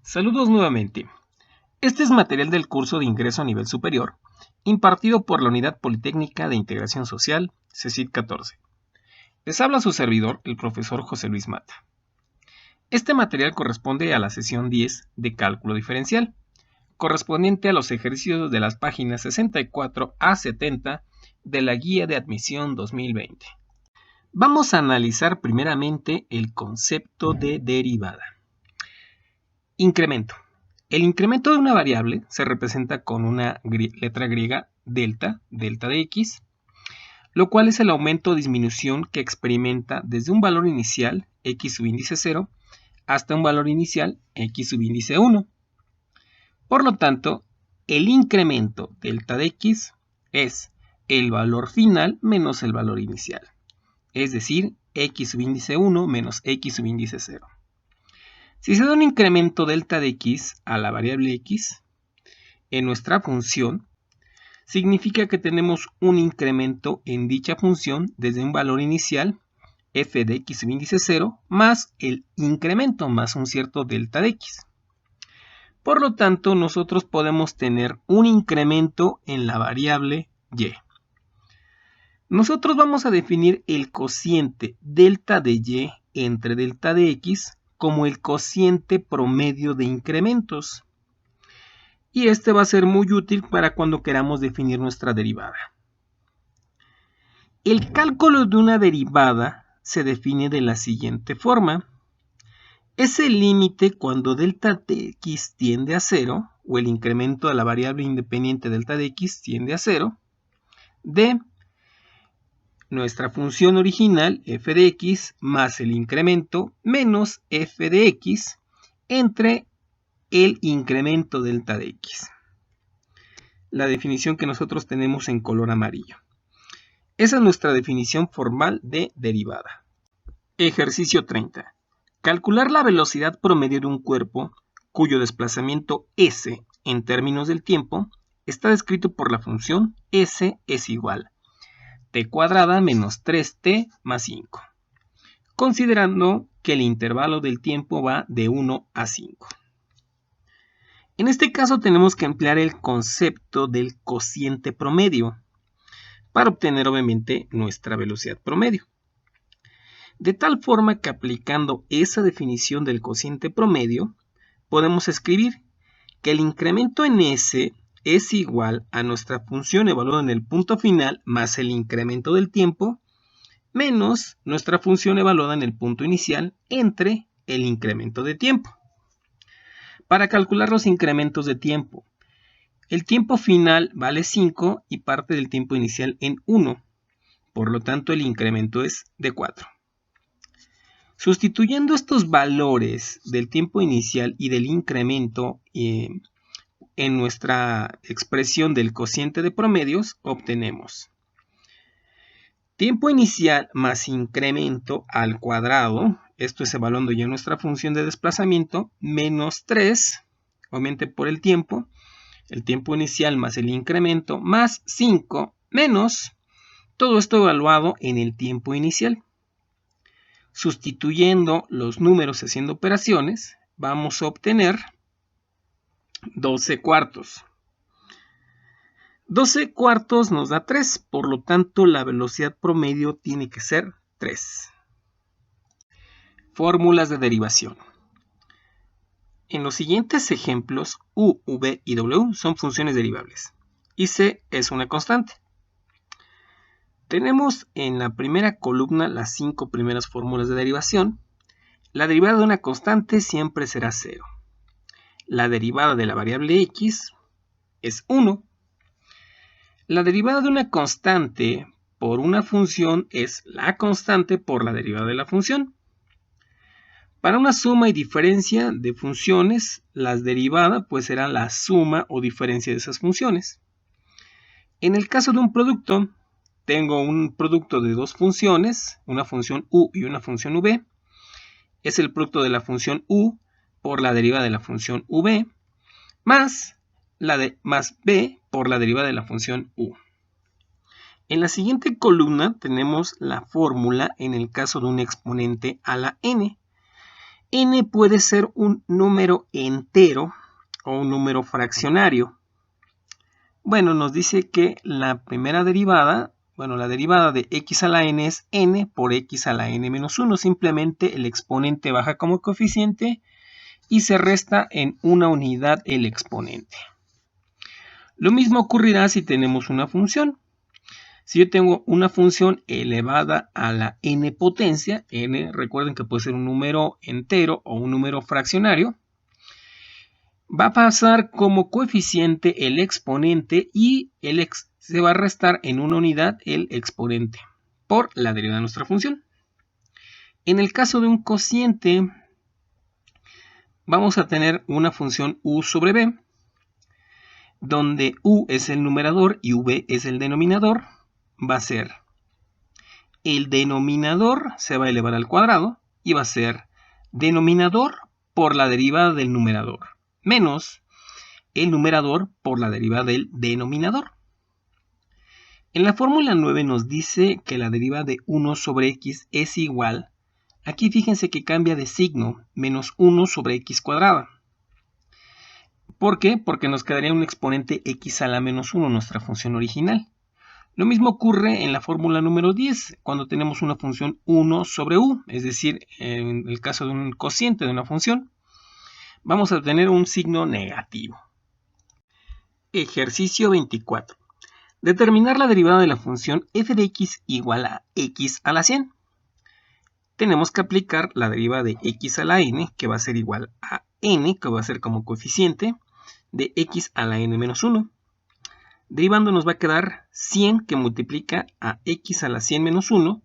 Saludos nuevamente. Este es material del curso de ingreso a nivel superior, impartido por la Unidad Politécnica de Integración Social, CECIT 14. Les habla su servidor, el profesor José Luis Mata. Este material corresponde a la sesión 10 de cálculo diferencial, correspondiente a los ejercicios de las páginas 64 a 70 de la Guía de Admisión 2020. Vamos a analizar primeramente el concepto de derivada. Incremento. El incremento de una variable se representa con una letra griega delta de x, lo cual es el aumento o disminución que experimenta desde un valor inicial x subíndice 0 hasta un valor inicial x subíndice 1. Por lo tanto, el incremento delta de x es el valor final menos el valor inicial, es decir, x subíndice 1 menos x subíndice 0. Si se da un incremento delta de x a la variable x en nuestra función, significa que tenemos un incremento en dicha función desde un valor inicial f de x subíndice 0 más el incremento más un cierto delta de x. Por lo tanto, nosotros podemos tener un incremento en la variable y. Nosotros vamos a definir el cociente delta de y entre delta de x como el cociente promedio de incrementos. Y este va a ser muy útil para cuando queramos definir nuestra derivada. El cálculo de una derivada se define de la siguiente forma. Es el límite cuando delta de x tiende a 0, o el incremento de la variable independiente delta de x tiende a 0, de nuestra función original f de x más el incremento menos f de x entre el incremento delta de x. La definición que nosotros tenemos en color amarillo. Esa es nuestra definición formal de derivada. Ejercicio 30. Calcular la velocidad promedio de un cuerpo cuyo desplazamiento s en términos del tiempo está descrito por la función s es igual t cuadrada menos 3t más 5, considerando que el intervalo del tiempo va de 1 a 5. En este caso tenemos que emplear el concepto del cociente promedio para obtener obviamente nuestra velocidad promedio. De tal forma que aplicando esa definición del cociente promedio, podemos escribir que el incremento en s es igual a nuestra función evaluada en el punto final más el incremento del tiempo menos nuestra función evaluada en el punto inicial entre el incremento de tiempo. Para calcular los incrementos de tiempo, el tiempo final vale 5 y parte del tiempo inicial en 1, por lo tanto el incremento es de 4. Sustituyendo estos valores del tiempo inicial y del incremento en nuestra expresión del cociente de promedios, obtenemos tiempo inicial más incremento al cuadrado, esto es evaluando ya nuestra función de desplazamiento, menos 3, obviamente por el tiempo inicial más el incremento, más 5, menos todo esto evaluado en el tiempo inicial. Sustituyendo los números haciendo operaciones, vamos a obtener 12 cuartos. 12 cuartos nos da 3, por lo tanto la velocidad promedio tiene que ser 3. Fórmulas de derivación. En los siguientes ejemplos, u, v y w son funciones derivables, y c es una constante. Tenemos en la primera columna las 5 primeras fórmulas de derivación. La derivada de una constante siempre será 0. La derivada de la variable x es 1. La derivada de una constante por una función es la constante por la derivada de la función. Para una suma y diferencia de funciones, las derivadas pues será la suma o diferencia de esas funciones. En el caso de un producto, tengo un producto de dos funciones, una función u y una función v. Es el producto de la función u por la derivada de la función v más b por la derivada de la función u. En la siguiente columna tenemos la fórmula en el caso de un exponente a la n. n puede ser un número entero o un número fraccionario. Bueno, nos dice que la primera derivada, la derivada de x a la n es n por x a la n menos 1. Simplemente el exponente baja como coeficiente y se resta en una unidad el exponente. Lo mismo ocurrirá si tenemos una función. Si yo tengo una función elevada a la n potencia, n recuerden que puede ser un número entero o un número fraccionario, va a pasar como coeficiente el exponente y se va a restar en una unidad el exponente por la derivada de nuestra función. En el caso de un cociente, vamos a tener una función u sobre b, donde u es el numerador y v es el denominador. Va a ser el denominador se va a elevar al cuadrado y va a ser denominador por la derivada del numerador menos el numerador por la derivada del denominador. En la fórmula 9 nos dice que la derivada de 1 sobre x es igual, aquí fíjense que cambia de signo, menos 1 sobre x cuadrada. ¿Por qué? Porque nos quedaría un exponente x a la menos 1, nuestra función original. Lo mismo ocurre en la fórmula número 10, cuando tenemos una función 1 sobre u, es decir, en el caso de un cociente de una función, vamos a tener un signo negativo. Ejercicio 24. Determinar la derivada de la función f de x igual a x a la 100. Tenemos que aplicar la derivada de x a la n, que va a ser igual a n, que va a ser como coeficiente, de x a la n menos 1. Derivando nos va a quedar 100 que multiplica a x a la 100 menos 1.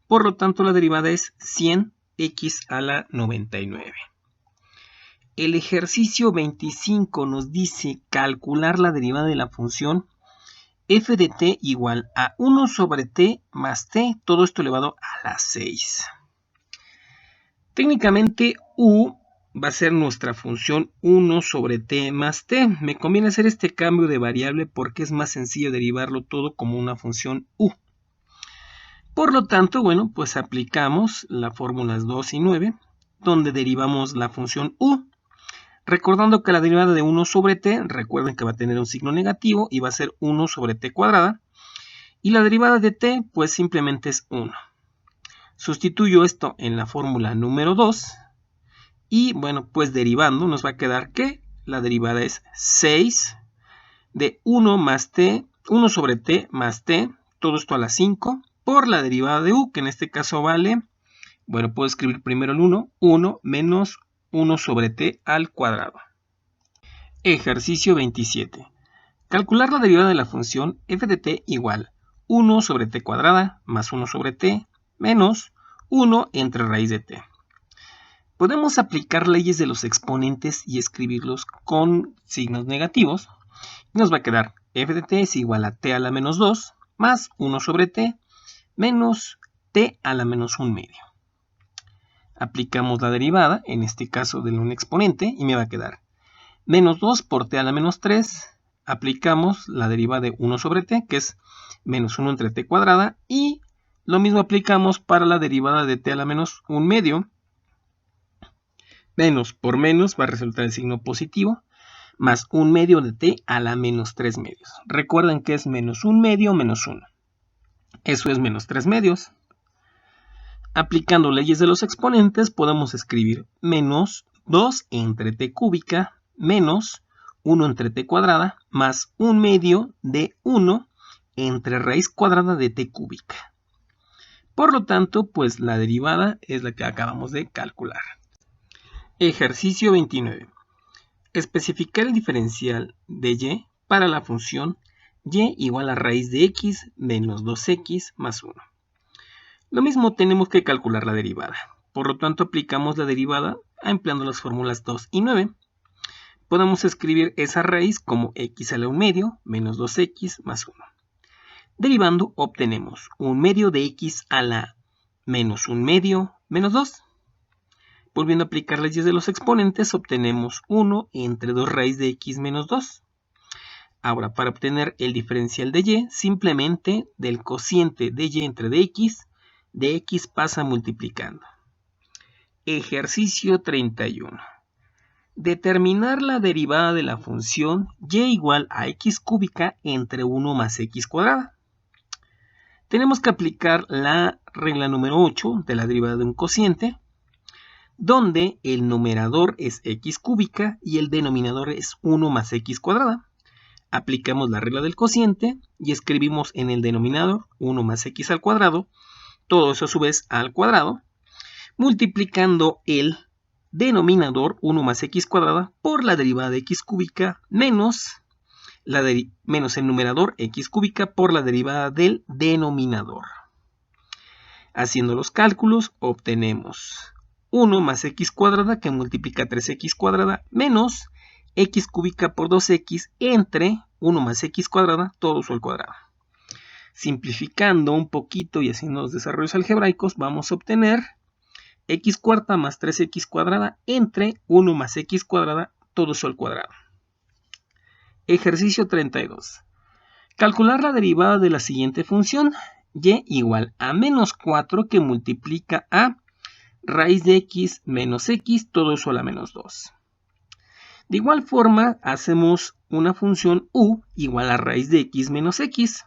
Por lo tanto, la derivada es 100x a la 99. El ejercicio 25 nos dice calcular la derivada de la función f de t igual a 1 sobre t más t, todo esto elevado a la 6. Técnicamente, u va a ser nuestra función 1 sobre t más t. Me conviene hacer este cambio de variable porque es más sencillo derivarlo todo como una función u. Por lo tanto, pues aplicamos las fórmulas 2 y 9, donde derivamos la función u. Recordando que la derivada de 1 sobre t, recuerden que va a tener un signo negativo y va a ser 1 sobre t cuadrada. Y la derivada de t, pues simplemente es 1. Sustituyo esto en la fórmula número 2. Y pues derivando nos va a quedar que la derivada es 6 de 1 más t, 1 sobre t más t, todo esto a la 5, por la derivada de u, que en este caso vale, puedo escribir primero el 1 menos 1 sobre t al cuadrado. Ejercicio 27. Calcular la derivada de la función f de t igual 1 sobre t cuadrada más 1 sobre t menos 1 entre raíz de t. Podemos aplicar leyes de los exponentes y escribirlos con signos negativos. Nos va a quedar f de t es igual a t a la menos 2 más 1 sobre t menos t a la menos 1 medio. Aplicamos la derivada, en este caso de un exponente, y me va a quedar menos 2 por t a la menos 3. Aplicamos la derivada de 1 sobre t, que es menos 1 entre t cuadrada, y lo mismo aplicamos para la derivada de t a la menos 1 medio. Menos por menos va a resultar el signo positivo, más 1 medio de t a la menos 3 medios. Recuerden que es menos 1 medio menos 1. Eso es menos 3 medios. Aplicando leyes de los exponentes, podemos escribir menos 2 entre t cúbica menos 1 entre t cuadrada más 1 medio de 1 entre raíz cuadrada de t cúbica. Por lo tanto, pues la derivada es la que acabamos de calcular. Ejercicio 29. Especificar el diferencial de y para la función y igual a raíz de x menos 2x más 1. Lo mismo tenemos que calcular la derivada. Por lo tanto, aplicamos la derivada empleando las fórmulas 2 y 9. Podemos escribir esa raíz como x a la 1 medio menos 2x más 1. Derivando, obtenemos 1 medio de x a la menos 1 medio menos 2. Volviendo a aplicar leyes de los exponentes, obtenemos 1 entre 2 raíz de x menos 2. Ahora, para obtener el diferencial de y, simplemente del cociente de y entre de x pasa multiplicando. Ejercicio 31. Determinar la derivada de la función y igual a x cúbica entre 1 más x cuadrada. Tenemos que aplicar la regla número 8 de la derivada de un cociente, donde el numerador es x cúbica y el denominador es 1 más x cuadrada. Aplicamos la regla del cociente y escribimos en el denominador 1 más x al cuadrado, todo eso a su vez al cuadrado, multiplicando el denominador 1 más x cuadrada por la derivada de x cúbica menos el numerador x cúbica por la derivada del denominador. Haciendo los cálculos obtenemos 1 más x cuadrada que multiplica 3x cuadrada menos x cúbica por 2x entre 1 más x cuadrada todo eso al cuadrado. Simplificando un poquito y haciendo los desarrollos algebraicos vamos a obtener x cuarta más 3x cuadrada entre 1 más x cuadrada todo eso al cuadrado. Ejercicio 32. Calcular la derivada de la siguiente función y igual a menos 4 que multiplica a raíz de x menos x todo eso a la menos 2. De igual forma hacemos una función u igual a raíz de x menos x.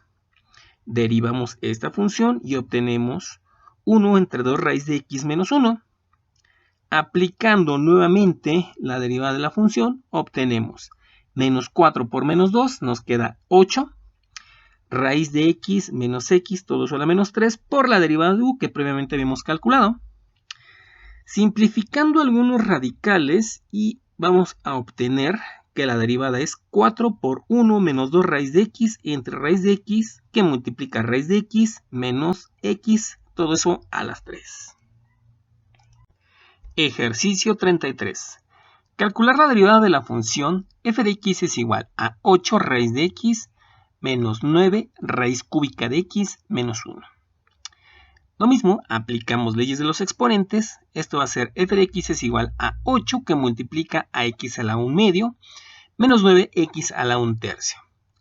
Derivamos esta función y obtenemos 1 entre 2 raíz de x menos 1. Aplicando nuevamente la derivada de la función, obtenemos menos 4 por menos 2, nos queda 8. Raíz de x menos x, todo eso a la menos 3, por la derivada de u que previamente habíamos calculado. Simplificando algunos radicales y vamos a obtener que la derivada es 4 por 1 menos 2 raíz de x entre raíz de x que multiplica raíz de x menos x, todo eso a las 3. Ejercicio 33. Calcular la derivada de la función f de x es igual a 8 raíz de x menos 9 raíz cúbica de x menos 1. Lo mismo, aplicamos leyes de los exponentes. Esto va a ser f de x es igual a 8 que multiplica a x a la 1 medio menos 9x a la 1 tercio.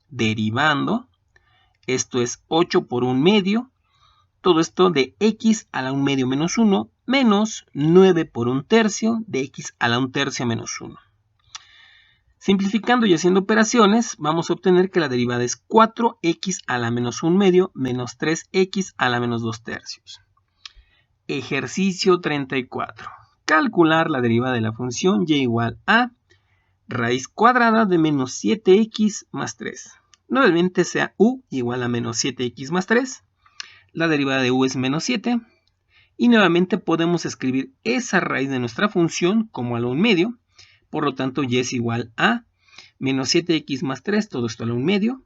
Derivando, esto es 8 por 1 medio, todo esto de x a la 1 medio menos 1 menos 9 por 1 tercio de x a la 1 tercio menos 1. Simplificando y haciendo operaciones, vamos a obtener que la derivada es 4x a la menos 1 medio menos 3x a la menos 2 tercios. Ejercicio 34. Calcular la derivada de la función y igual a raíz cuadrada de menos 7x más 3. Nuevamente sea u igual a menos 7x más 3. La derivada de u es menos 7. Y nuevamente podemos escribir esa raíz de nuestra función como a la 1 medio. Por lo tanto, y es igual a menos 7x más 3, todo esto a la 1 medio.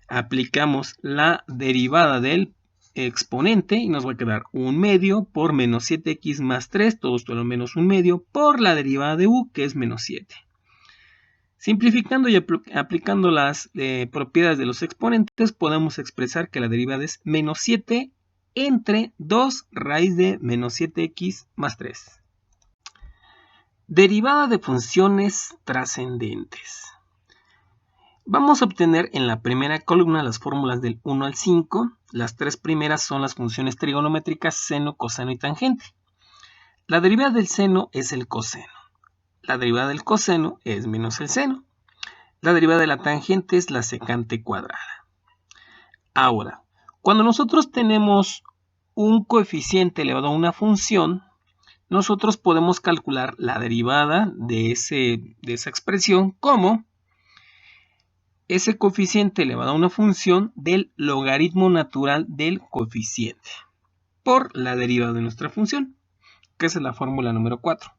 Aplicamos la derivada del exponente y nos va a quedar 1 medio por menos 7x más 3, todo esto a lo menos 1 medio, por la derivada de u, que es menos 7. Simplificando y aplicando las propiedades de los exponentes, podemos expresar que la derivada es menos 7 entre 2 raíz de menos 7x más 3. Derivada de funciones trascendentes. Vamos a obtener en la primera columna las fórmulas del 1 al 5. Las tres primeras son las funciones trigonométricas seno, coseno y tangente. La derivada del seno es el coseno. La derivada del coseno es menos el seno. La derivada de la tangente es la secante cuadrada. Ahora, cuando nosotros tenemos un coeficiente elevado a una función, nosotros podemos calcular la derivada de esa expresión como ese coeficiente elevado a una función del logaritmo natural del coeficiente por la derivada de nuestra función, que es la fórmula número 4.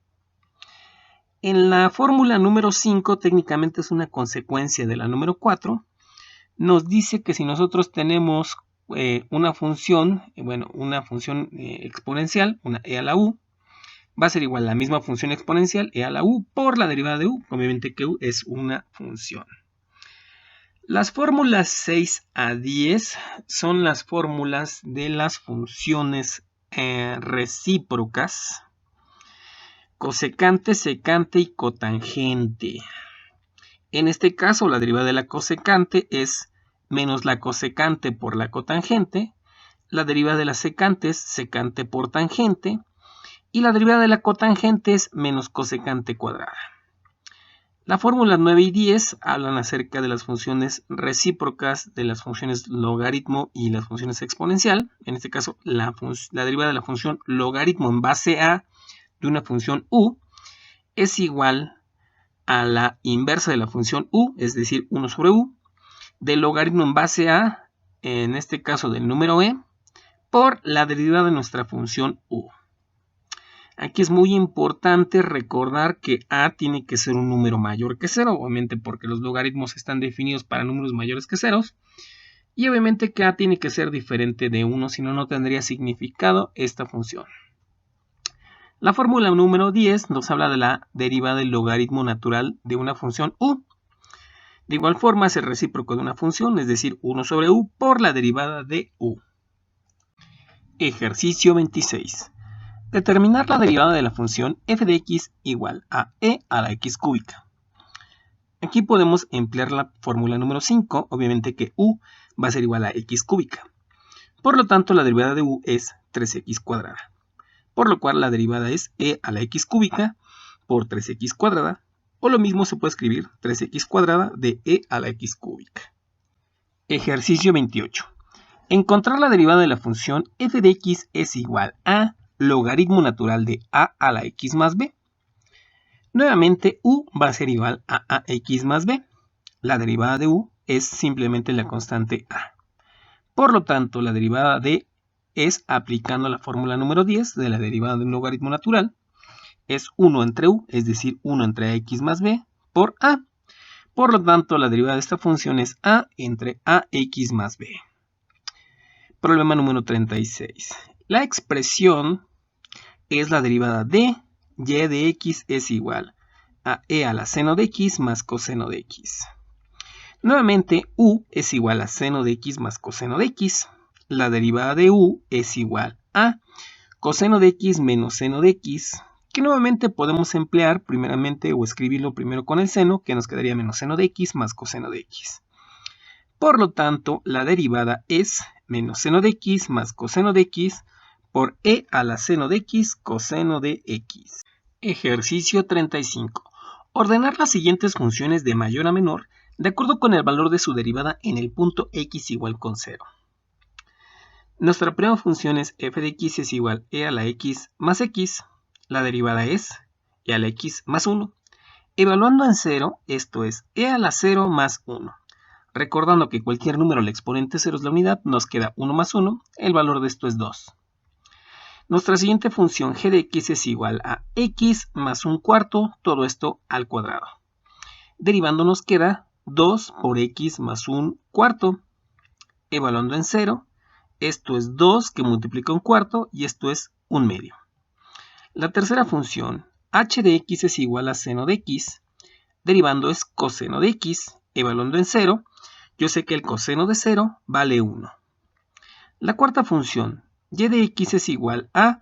En la fórmula número 5 técnicamente es una consecuencia de la número 4. Nos dice que si nosotros tenemos una función exponencial, una e a la u, va a ser igual a la misma función exponencial e a la u por la derivada de u, obviamente que u es una función. Las fórmulas 6 a 10 son las fórmulas de las funciones recíprocas, cosecante, secante y cotangente. En este caso, la derivada de la cosecante es menos la cosecante por la cotangente. La derivada de la secante es secante por tangente. Y la derivada de la cotangente es menos cosecante cuadrada. La fórmula 9 y 10 hablan acerca de las funciones recíprocas, de las funciones logaritmo y las funciones exponencial. En este caso, la derivada de la función logaritmo en base a de una función u es igual a la inversa de la función u, es decir, 1 sobre u, del logaritmo en base a, en este caso del número e, por la derivada de nuestra función u. Aquí es muy importante recordar que a tiene que ser un número mayor que 0, obviamente porque los logaritmos están definidos para números mayores que ceros, y obviamente que a tiene que ser diferente de 1, si no, no tendría significado esta función. La fórmula número 10 nos habla de la derivada del logaritmo natural de una función u. De igual forma es el recíproco de una función, es decir, 1 sobre u por la derivada de u. Ejercicio 26. Determinar la derivada de la función f de x igual a e a la x cúbica. Aquí podemos emplear la fórmula número 5, obviamente que u va a ser igual a x cúbica. Por lo tanto, la derivada de u es 3x cuadrada. Por lo cual la derivada es e a la x cúbica por 3x cuadrada, o lo mismo se puede escribir 3x cuadrada de e a la x cúbica. Ejercicio 28. Encontrar la derivada de la función f de x es igual a logaritmo natural de a la x más b. Nuevamente, u va a ser igual a ax más b. La derivada de u es simplemente la constante a. Por lo tanto, la derivada de es aplicando la fórmula número 10 de la derivada de un logaritmo natural. Es 1 entre u, es decir, 1 entre ax más b por a. Por lo tanto, la derivada de esta función es a entre ax más b. Problema número 36. La expresión es la derivada de y de x es igual a e a la seno de x más coseno de x. Nuevamente, u es igual a seno de x más coseno de x. La derivada de u es igual a coseno de x menos seno de x, que nuevamente podemos emplear primeramente o escribirlo primero con el seno, que nos quedaría menos seno de x más coseno de x. Por lo tanto, la derivada es menos seno de x más coseno de x por e a la seno de x coseno de x. Ejercicio 35. Ordenar las siguientes funciones de mayor a menor de acuerdo con el valor de su derivada en el punto x igual con 0. Nuestra primera función es f de x es igual a e a la x más x. La derivada es e a la x más 1. Evaluando en 0, esto es e a la 0 más 1. Recordando que cualquier número al exponente 0 es la unidad, nos queda 1 más 1. El valor de esto es 2. Nuestra siguiente función g de x es igual a x más un cuarto, todo esto al cuadrado. Derivando nos queda 2 por x más un cuarto. Evaluando en 0, esto es 2 que multiplica un cuarto y esto es un medio. La tercera función, h de x es igual a seno de x. Derivando es coseno de x. Evaluando en 0, yo sé que el coseno de 0 vale 1. La cuarta función, y de x es igual a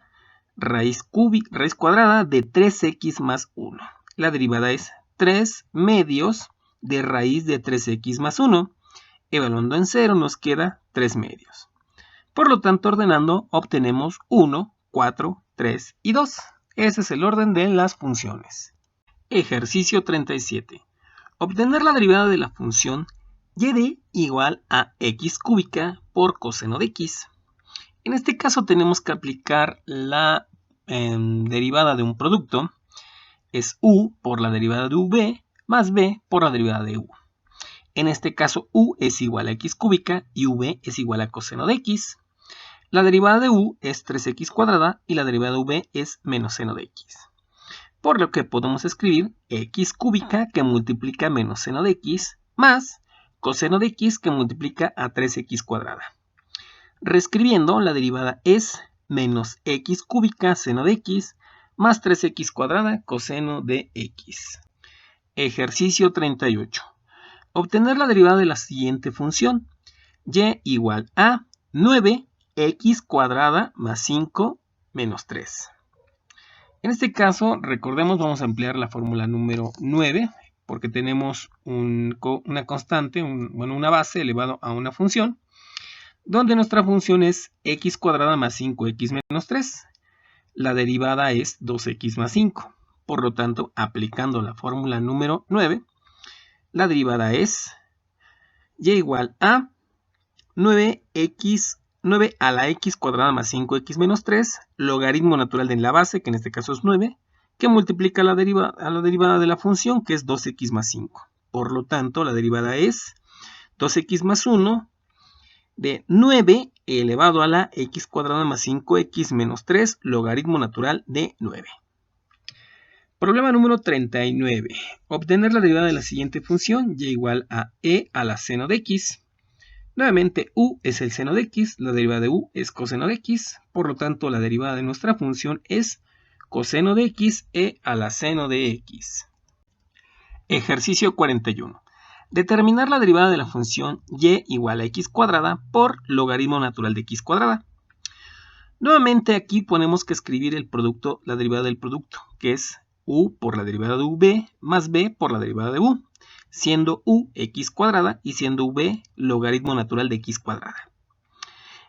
raíz cuadrada de 3x más 1. La derivada es 3 medios de raíz de 3x más 1. Evaluando en 0 nos queda 3 medios. Por lo tanto, ordenando obtenemos 1, 4, 3 y 2. Ese es el orden de las funciones. Ejercicio 37. Obtener la derivada de la función y de igual a x cúbica por coseno de x. En este caso tenemos que aplicar la derivada de un producto. Es u por la derivada de v más b por la derivada de u. En este caso u es igual a x cúbica y v es igual a coseno de x. La derivada de u es 3x cuadrada y la derivada de v es menos seno de x. Por lo que podemos escribir x cúbica que multiplica menos seno de x más coseno de x que multiplica a 3x cuadrada. Reescribiendo, la derivada es menos x cúbica seno de x más 3x cuadrada coseno de x. Ejercicio 38. Obtener la derivada de la siguiente función. Y igual a 9x cuadrada más 5 menos 3. En este caso, recordemos, vamos a emplear la fórmula número 9, porque tenemos una constante, una base elevado a una función, donde nuestra función es x cuadrada más 5x menos 3. la derivada es 2x más 5. Por lo tanto, aplicando la fórmula número 9, la derivada es y igual a 9 a la x cuadrada más 5x menos 3, logaritmo natural de la base, que en este caso es 9, que multiplica a la derivada de la función, que es 2x más 5. Por lo tanto, la derivada es 2x más 1 de 9 elevado a la x cuadrada más 5x menos 3, logaritmo natural de 9. Problema número 39. Obtener la derivada de la siguiente función, y igual a e a la seno de x. Nuevamente, u es el seno de x, la derivada de u es coseno de x, por lo tanto la derivada de nuestra función es coseno de x e a la seno de x. Ejercicio 41. Determinar la derivada de la función y igual a x cuadrada por logaritmo natural de x cuadrada. Nuevamente aquí ponemos que escribir el producto, la derivada del producto, que es u por la derivada de v más b por la derivada de u, siendo u x cuadrada y siendo v logaritmo natural de x cuadrada.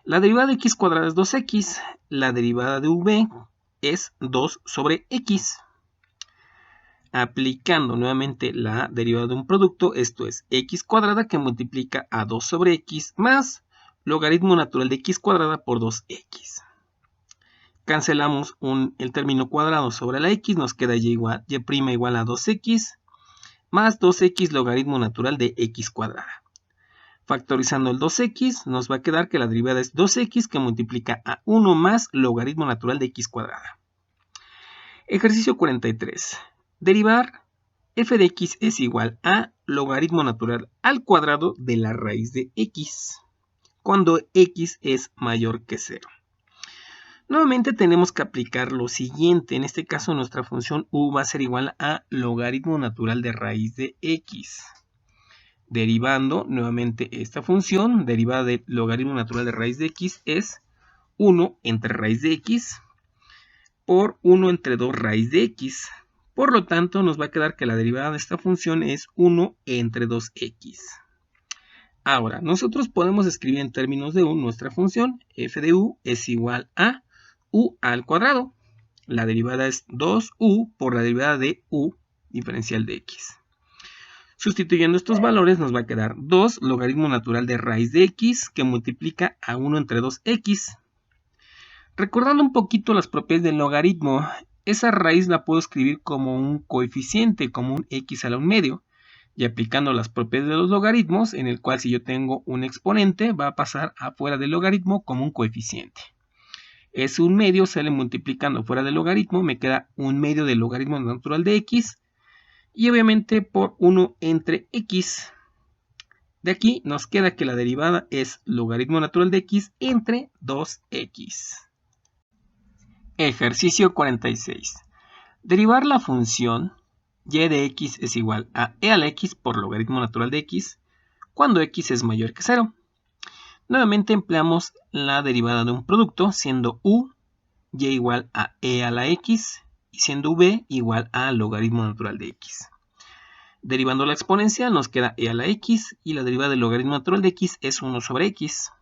La derivada de x cuadrada es 2x, la derivada de v es 2 sobre x. Aplicando nuevamente la derivada de un producto, esto es x cuadrada que multiplica a 2 sobre x más logaritmo natural de x cuadrada por 2x. Cancelamos el término cuadrado sobre la x, nos queda y' igual a 2x más 2x logaritmo natural de x cuadrada. Factorizando el 2x, nos va a quedar que la derivada es 2x que multiplica a 1 más logaritmo natural de x cuadrada. Ejercicio 43. Derivar f de x es igual a logaritmo natural al cuadrado de la raíz de x, cuando x es mayor que 0. Nuevamente tenemos que aplicar lo siguiente. En este caso nuestra función u va a ser igual a logaritmo natural de raíz de x. Derivando nuevamente esta función, derivada de logaritmo natural de raíz de x es 1 entre raíz de x por 1 entre 2 raíz de x. Por lo tanto, nos va a quedar que la derivada de esta función es 1 entre 2x. Ahora, nosotros podemos escribir en términos de u nuestra función f de u es igual a u al cuadrado. La derivada es 2u por la derivada de u diferencial de x. Sustituyendo estos valores nos va a quedar 2 logaritmo natural de raíz de x que multiplica a 1 entre 2x. Recordando un poquito las propiedades del logaritmo, esa raíz la puedo escribir como un coeficiente, como un x a la 1 medio. Y aplicando las propiedades de los logaritmos, en el cual si yo tengo un exponente, va a pasar afuera del logaritmo como un coeficiente. Ese 1 medio sale multiplicando fuera del logaritmo, me queda 1 medio del logaritmo natural de x, y obviamente por 1 entre x. De aquí nos queda que la derivada es logaritmo natural de x entre 2x. Ejercicio 46. Derivar la función y de x es igual a e a la x por logaritmo natural de x cuando x es mayor que 0. Nuevamente empleamos la derivada de un producto, siendo u y igual a e a la x y siendo v igual a logaritmo natural de x. Derivando la exponencial nos queda e a la x y la derivada del logaritmo natural de x es 1 sobre x.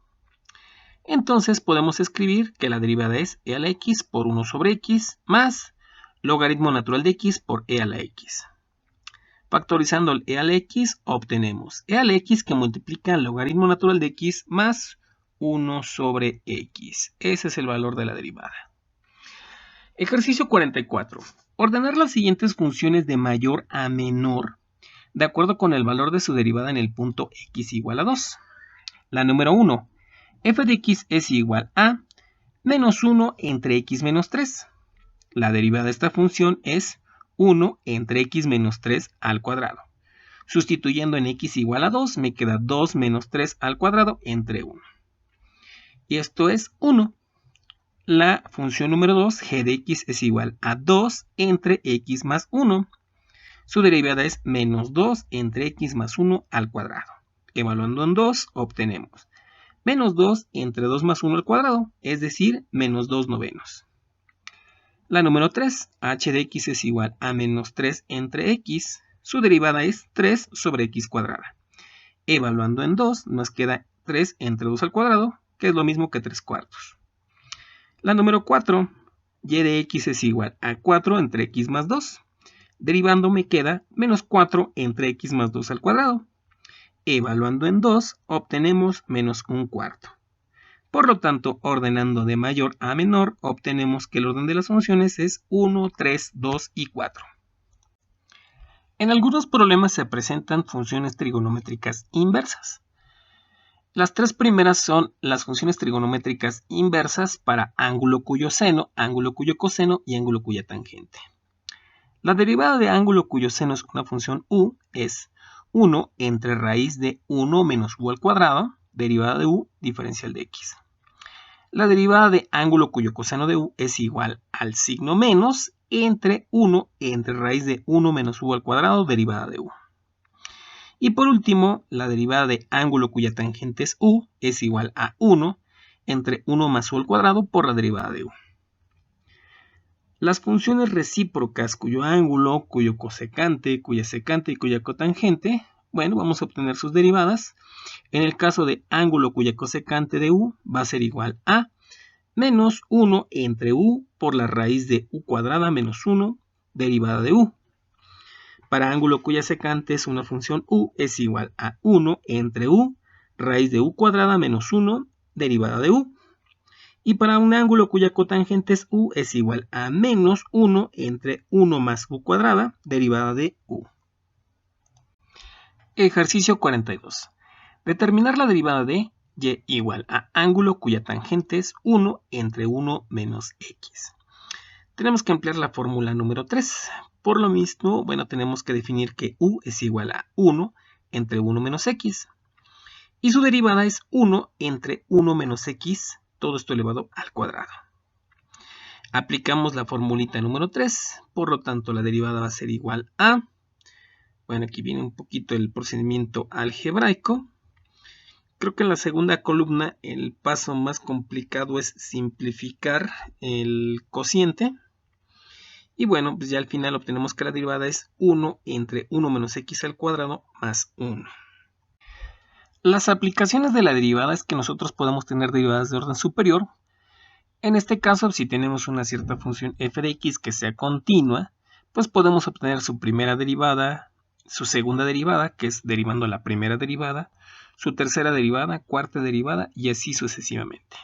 Entonces podemos escribir que la derivada es e a la x por 1 sobre x más logaritmo natural de x por e a la x. Factorizando el e a la x obtenemos e a la x que multiplica el logaritmo natural de x más 1 sobre x. Ese es el valor de la derivada. Ejercicio 44. Ordenar las siguientes funciones de mayor a menor de acuerdo con el valor de su derivada en el punto x igual a 2. La número 1. F de x es igual a menos 1 entre x menos 3. La derivada de esta función es 1 entre x menos 3 al cuadrado. Sustituyendo en x igual a 2, me queda 2 menos 3 al cuadrado entre 1. Y esto es 1. La función número 2, g de x es igual a 2 entre x más 1. Su derivada es menos 2 entre x más 1 al cuadrado. Evaluando en 2, obtenemos menos 2 entre 2 más 1 al cuadrado, es decir, menos 2 novenos. La número 3, h de x es igual a menos 3 entre x. Su derivada es 3 sobre x cuadrada. Evaluando en 2, nos queda 3 entre 2 al cuadrado, que es lo mismo que 3 cuartos. La número 4, y de x es igual a 4 entre x más 2. Derivando me queda menos 4 entre x más 2 al cuadrado. Evaluando en 2, obtenemos menos 1/4. Por lo tanto, ordenando de mayor a menor, obtenemos que el orden de las funciones es 1, 3, 2 y 4. En algunos problemas se presentan funciones trigonométricas inversas. Las tres primeras son las funciones trigonométricas inversas para ángulo cuyo seno, ángulo cuyo coseno y ángulo cuya tangente. La derivada de ángulo cuyo seno es una función u es 1 entre raíz de 1 menos u al cuadrado, derivada de u, diferencial de x. La derivada de ángulo cuyo coseno de u es igual al signo menos entre 1 entre raíz de 1 menos u al cuadrado, derivada de u. Y por último, la derivada de ángulo cuya tangente es u es igual a 1 entre 1 más u al cuadrado por la derivada de u. Las funciones recíprocas cuyo ángulo, cuyo cosecante, cuya secante y cuya cotangente, bueno, vamos a obtener sus derivadas. En el caso de ángulo cuya cosecante de u va a ser igual a menos 1 entre u por la raíz de u cuadrada menos 1, derivada de u. Para ángulo cuya secante es una función u es igual a 1 entre u, raíz de u cuadrada menos 1, derivada de u. Y para un ángulo cuya cotangente es u es igual a menos 1 entre 1 más u cuadrada, derivada de u. Ejercicio 42. Determinar la derivada de y igual a ángulo cuya tangente es 1 entre 1 menos x. Tenemos que emplear la fórmula número 3. Por lo mismo, bueno, tenemos que definir que u es igual a 1 entre 1 menos x. Y su derivada es 1 entre 1 menos x, todo esto elevado al cuadrado. Aplicamos la formulita número 3, por lo tanto la derivada va a ser igual a, bueno, aquí viene un poquito el procedimiento algebraico. Creo que en la segunda columna el paso más complicado es simplificar el cociente. Y bueno, pues ya al final obtenemos que la derivada es 1 entre 1 menos x al cuadrado más 1. Las aplicaciones de la derivada es que nosotros podemos tener derivadas de orden superior. En este caso, si tenemos una cierta función f de x que sea continua, pues podemos obtener su primera derivada, su segunda derivada, que es derivando la primera derivada, su tercera derivada, cuarta derivada y así sucesivamente.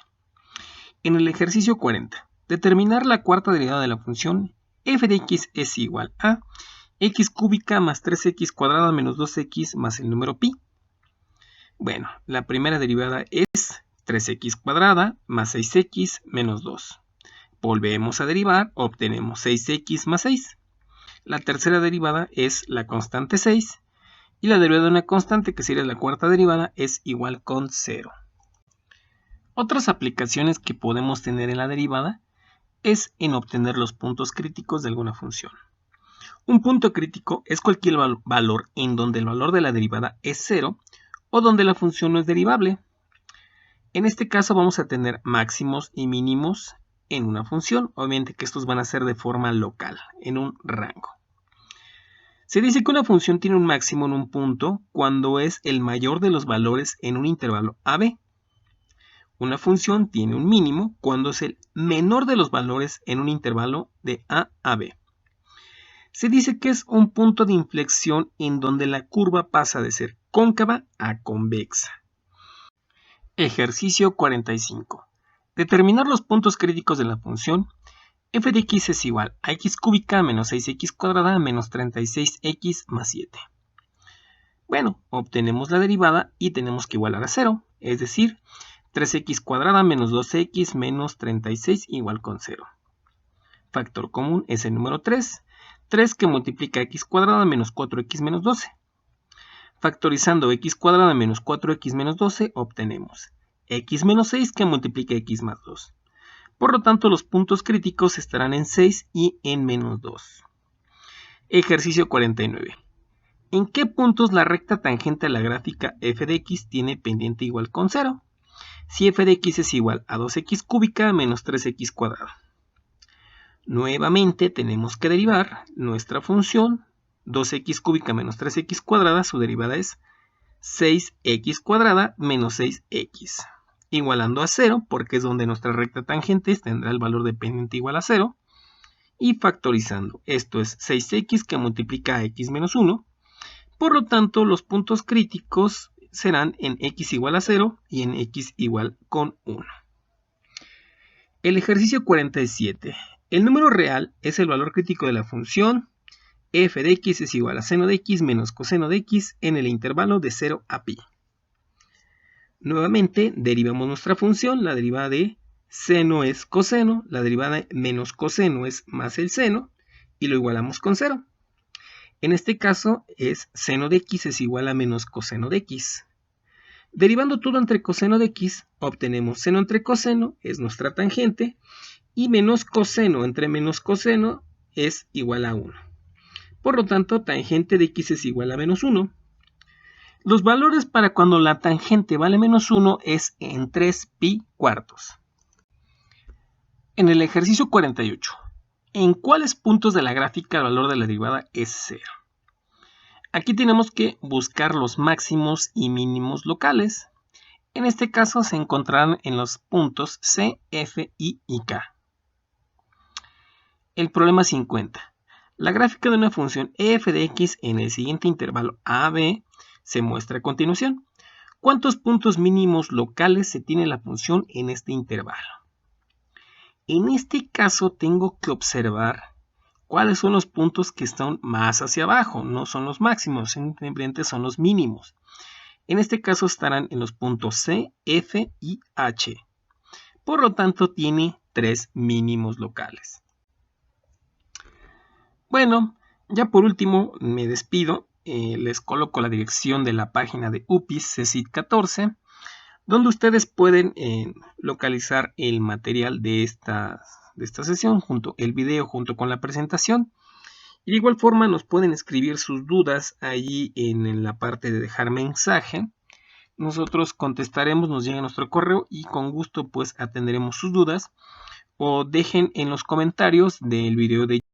En el ejercicio 40, determinar la cuarta derivada de la función f de x es igual a x cúbica más 3x cuadrada menos 2x más el número pi. Bueno, la primera derivada es 3x cuadrada más 6x menos 2. Volvemos a derivar, obtenemos 6x más 6. La tercera derivada es la constante 6. Y la derivada de una constante, que sería la cuarta derivada, es igual con 0. Otras aplicaciones que podemos tener en la derivada es en obtener los puntos críticos de alguna función. Un punto crítico es cualquier valor en donde el valor de la derivada es 0 o donde la función no es derivable. En este caso vamos a tener máximos y mínimos en una función, obviamente que estos van a ser de forma local, en un rango. Se dice que una función tiene un máximo en un punto cuando es el mayor de los valores en un intervalo AB. Una función tiene un mínimo cuando es el menor de los valores en un intervalo de A a B. Se dice que es un punto de inflexión en donde la curva pasa de ser cóncava a convexa. Ejercicio 45. Determinar los puntos críticos de la función f de x es igual a x cúbica menos 6x cuadrada menos 36x más 7. Bueno, obtenemos la derivada y tenemos que igualar a 0, es decir, 3x cuadrada menos 2x menos 36 igual con 0. Factor común es el número 3, 3 que multiplica x cuadrada menos 4x menos 12. Factorizando x cuadrada menos 4x menos 12 obtenemos x menos 6 que multiplica x más 2. Por lo tanto, los puntos críticos estarán en 6 y en menos 2. Ejercicio 49. ¿En qué puntos la recta tangente a la gráfica f de x tiene pendiente igual con 0? Si f de x es igual a 2x cúbica menos 3x cuadrada. Nuevamente tenemos que derivar nuestra función 2x cúbica menos 3x cuadrada, su derivada es 6x cuadrada menos 6x. igualando a 0, porque es donde nuestra recta tangente tendrá el valor de pendiente igual a 0, y factorizando. Esto es 6x que multiplica a x menos 1. Por lo tanto, los puntos críticos serán en x igual a 0 y en x igual con 1. El ejercicio 47. El número real es el valor crítico de la función f de x es igual a seno de x menos coseno de x en el intervalo de 0 a pi. Nuevamente, derivamos nuestra función. La derivada de seno es coseno, la derivada de menos coseno es más el seno, y lo igualamos con 0. En este caso es seno de x es igual a menos coseno de x. Derivando todo entre coseno de x, obtenemos seno entre coseno, es nuestra tangente, y menos coseno entre menos coseno es igual a 1. Por lo tanto, tangente de x es igual a menos 1. Los valores para cuando la tangente vale menos 1 es en 3 pi cuartos. En el ejercicio 48, ¿en cuáles puntos de la gráfica el valor de la derivada es 0? Aquí tenemos que buscar los máximos y mínimos locales. En este caso se encontrarán en los puntos C, F, I y K. El problema 50. La gráfica de una función f de x en el siguiente intervalo AB se muestra a continuación. ¿Cuántos puntos mínimos locales se tiene la función en este intervalo? En este caso tengo que observar cuáles son los puntos que están más hacia abajo. No son los máximos, simplemente son los mínimos. En este caso estarán en los puntos C, F y H. Por lo tanto, tiene 3 mínimos locales. Bueno, ya por último me despido. Les coloco la dirección de la página de UPIS CECIT 14, donde ustedes pueden localizar el material de esta sesión, el video junto con la presentación. Y de igual forma nos pueden escribir sus dudas allí en la parte de dejar mensaje. Nosotros contestaremos, nos llega nuestro correo y con gusto pues atenderemos sus dudas. O dejen en los comentarios del video de